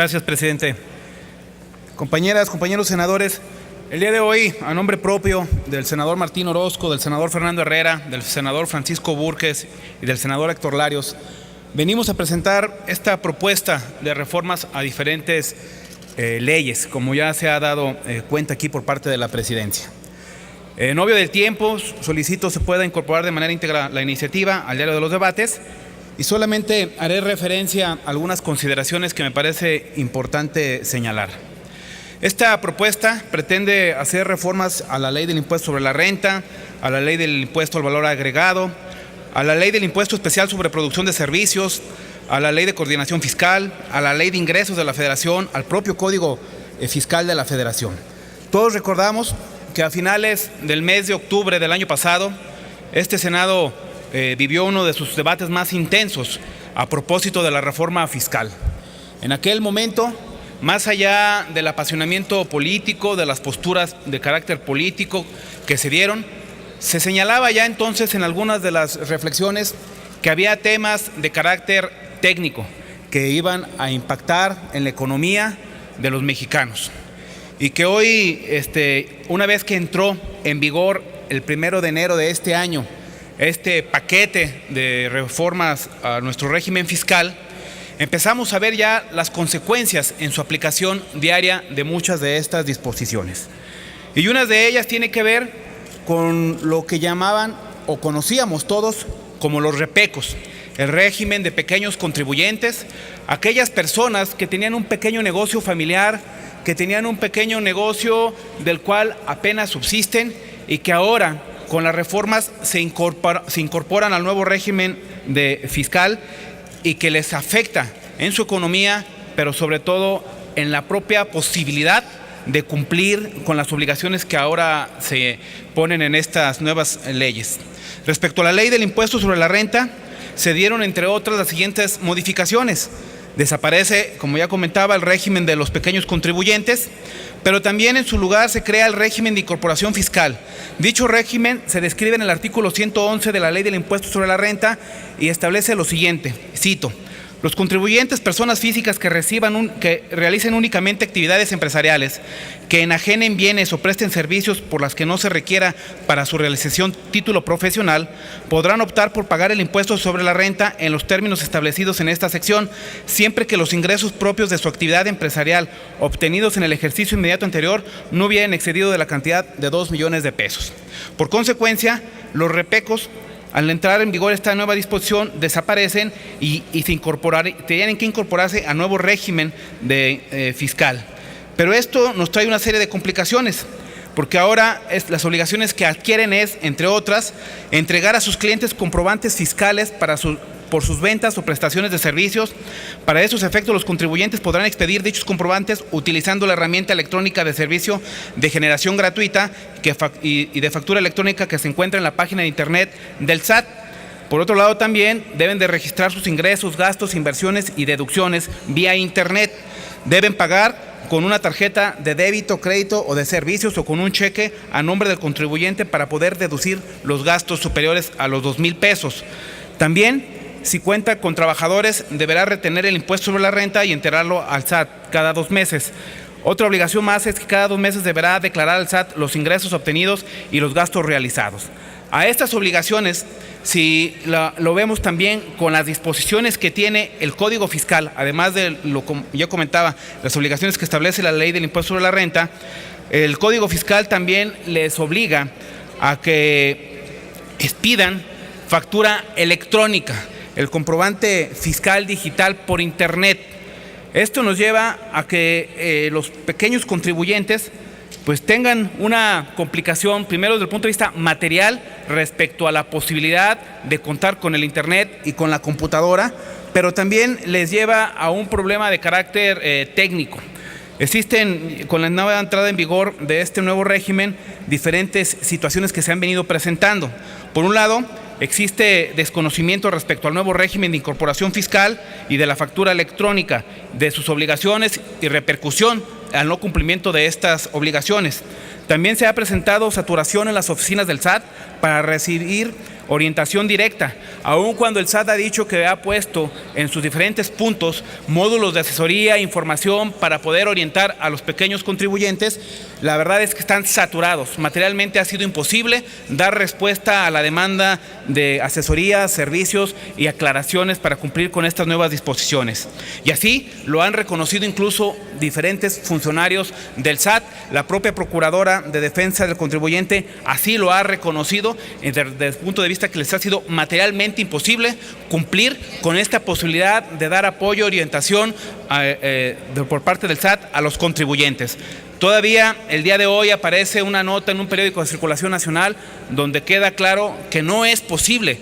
Gracias, presidente. Compañeras, compañeros senadores, el día de hoy, a nombre propio del senador Martín Orozco, del senador Fernando Herrera, del senador Francisco Búrquez y del senador Héctor Larios, venimos a presentar esta propuesta de reformas a diferentes leyes, como ya se ha dado cuenta aquí por parte de la presidencia. En obvio del tiempo, solicito se pueda incorporar de manera íntegra la iniciativa al diario de los debates y solamente haré referencia a algunas consideraciones que me parece importante señalar. Esta propuesta pretende hacer reformas a la ley del impuesto sobre la renta, a la ley del impuesto al valor agregado, a la ley del impuesto especial sobre producción de servicios, a la ley de coordinación fiscal, a la ley de ingresos de la Federación, al propio Código Fiscal de la Federación. Todos recordamos que a finales del mes de octubre del año pasado, este Senado vivió uno de sus debates más intensos a propósito de la reforma fiscal. En aquel momento, más allá del apasionamiento político, de las posturas de carácter político que se dieron, se señalaba ya entonces en algunas de las reflexiones que había temas de carácter técnico que iban a impactar en la economía de los mexicanos. Y que hoy, una vez que entró en vigor el 1 de enero de este año, este paquete de reformas a nuestro régimen fiscal, empezamos a ver ya las consecuencias en su aplicación diaria de muchas de estas disposiciones. Y una de ellas tiene que ver con lo que llamaban o conocíamos todos como los repecos, el régimen de pequeños contribuyentes, aquellas personas que tenían un pequeño negocio familiar, que tenían un pequeño negocio del cual apenas subsisten y que ahora con las reformas se incorporan al nuevo régimen fiscal y que les afecta en su economía, pero sobre todo en la propia posibilidad de cumplir con las obligaciones que ahora se ponen en estas nuevas leyes. Respecto a la ley del impuesto sobre la renta, se dieron entre otras las siguientes modificaciones. Desaparece, como ya comentaba, el régimen de los pequeños contribuyentes, pero también en su lugar se crea el régimen de incorporación fiscal. Dicho régimen se describe en el artículo 111 de la Ley del Impuesto sobre la Renta y establece lo siguiente, cito: los contribuyentes, personas físicas que realicen únicamente actividades empresariales, que enajenen bienes o presten servicios por las que no se requiera para su realización título profesional, podrán optar por pagar el impuesto sobre la renta en los términos establecidos en esta sección, siempre que los ingresos propios de su actividad empresarial obtenidos en el ejercicio inmediato anterior no hubieran excedido de la cantidad de 2 millones de pesos. Por consecuencia, los repecos, al entrar en vigor esta nueva disposición, desaparecen y tienen que incorporarse a nuevo régimen fiscal. Pero esto nos trae una serie de complicaciones, porque ahora las obligaciones que adquieren es, entre otras, entregar a sus clientes comprobantes fiscales por sus ventas o prestaciones de servicios. Para esos efectos, los contribuyentes podrán expedir dichos comprobantes utilizando la herramienta electrónica de servicio de generación gratuita y de factura electrónica que se encuentra en la página de internet del SAT. Por otro lado, también deben de registrar sus ingresos, gastos, inversiones y deducciones vía internet. Deben pagar con una tarjeta de débito, crédito o de servicios o con un cheque a nombre del contribuyente para poder deducir los gastos superiores a los 2,000 pesos. También, si cuenta con trabajadores, deberá retener el impuesto sobre la renta y enterarlo al SAT cada 2 meses. Otra obligación más es que cada 2 meses deberá declarar al SAT los ingresos obtenidos y los gastos realizados. A estas obligaciones, si lo vemos también con las disposiciones que tiene el Código Fiscal, además de lo que ya comentaba, las obligaciones que establece la Ley del Impuesto sobre la Renta, el Código Fiscal también les obliga a que expidan factura electrónica, el comprobante fiscal digital por internet. Esto nos lleva a que los pequeños contribuyentes pues tengan una complicación, primero desde el punto de vista material, respecto a la posibilidad de contar con el internet y con la computadora, pero también les lleva a un problema de carácter técnico. Existen, con la nueva entrada en vigor de este nuevo régimen, diferentes situaciones que se han venido presentando. Por un lado, existe desconocimiento respecto al nuevo régimen de incorporación fiscal y de la factura electrónica, de sus obligaciones y repercusión al no cumplimiento de estas obligaciones. También se ha presentado saturación en las oficinas del SAT para recibir orientación directa. Aun cuando el SAT ha dicho que ha puesto en sus diferentes puntos módulos de asesoría, información para poder orientar a los pequeños contribuyentes, la verdad es que están saturados. Materialmente ha sido imposible dar respuesta a la demanda de asesoría, servicios y aclaraciones para cumplir con estas nuevas disposiciones. Y así lo han reconocido incluso diferentes funcionarios del SAT. La propia Procuradora de Defensa del Contribuyente así lo ha reconocido desde el punto de vista que les ha sido materialmente imposible cumplir con esta posibilidad de dar apoyo, orientación por parte del SAT a los contribuyentes. Todavía el día de hoy aparece una nota en un periódico de circulación nacional donde queda claro que no es posible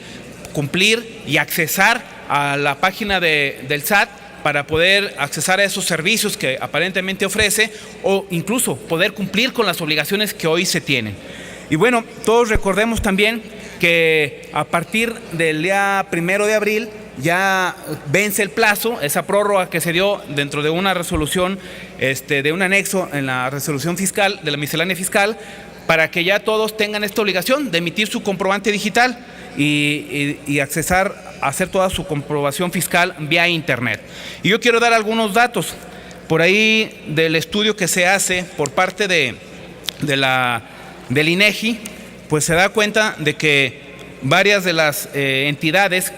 cumplir y accesar a la página del SAT para poder accesar a esos servicios que aparentemente ofrece o incluso poder cumplir con las obligaciones que hoy se tienen. Y bueno, todos recordemos también que a partir del día 1 de abril ya vence el plazo, esa prórroga que se dio dentro de una resolución, de un anexo en la resolución fiscal, de la miscelánea fiscal, para que ya todos tengan esta obligación de emitir su comprobante digital y accesar a hacer toda su comprobación fiscal vía internet. Y yo quiero dar algunos datos por ahí del estudio que se hace por parte del INEGI, pues se da cuenta de que varias de las entidades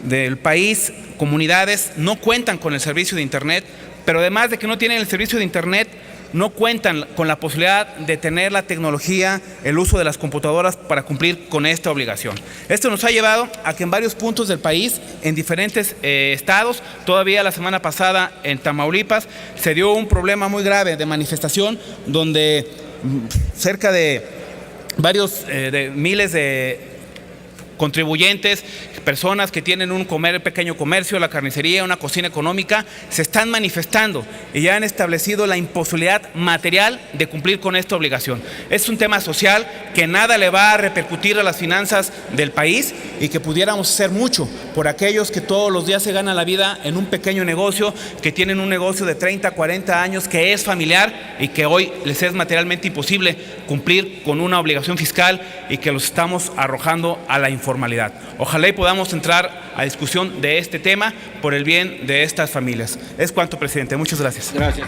del país, comunidades, no cuentan con el servicio de internet, pero además de que no tienen el servicio de internet, no cuentan con la posibilidad de tener la tecnología, el uso de las computadoras para cumplir con esta obligación. Esto nos ha llevado a que en varios puntos del país, en diferentes estados, todavía la semana pasada en Tamaulipas, se dio un problema muy grave de manifestación donde cerca de varios de miles de contribuyentes, personas que tienen un pequeño comercio, la carnicería, una cocina económica, se están manifestando y ya han establecido la imposibilidad material de cumplir con esta obligación. Es un tema social que nada le va a repercutir a las finanzas del país y que pudiéramos hacer mucho por aquellos que todos los días se ganan la vida en un pequeño negocio, que tienen un negocio de 30, 40 años, que es familiar y que hoy les es materialmente imposible cumplir con una obligación fiscal y que los estamos arrojando a la informalidad. Ojalá y podamos entrar a discusión de este tema por el bien de estas familias. Es cuanto, presidente. Muchas gracias. Gracias.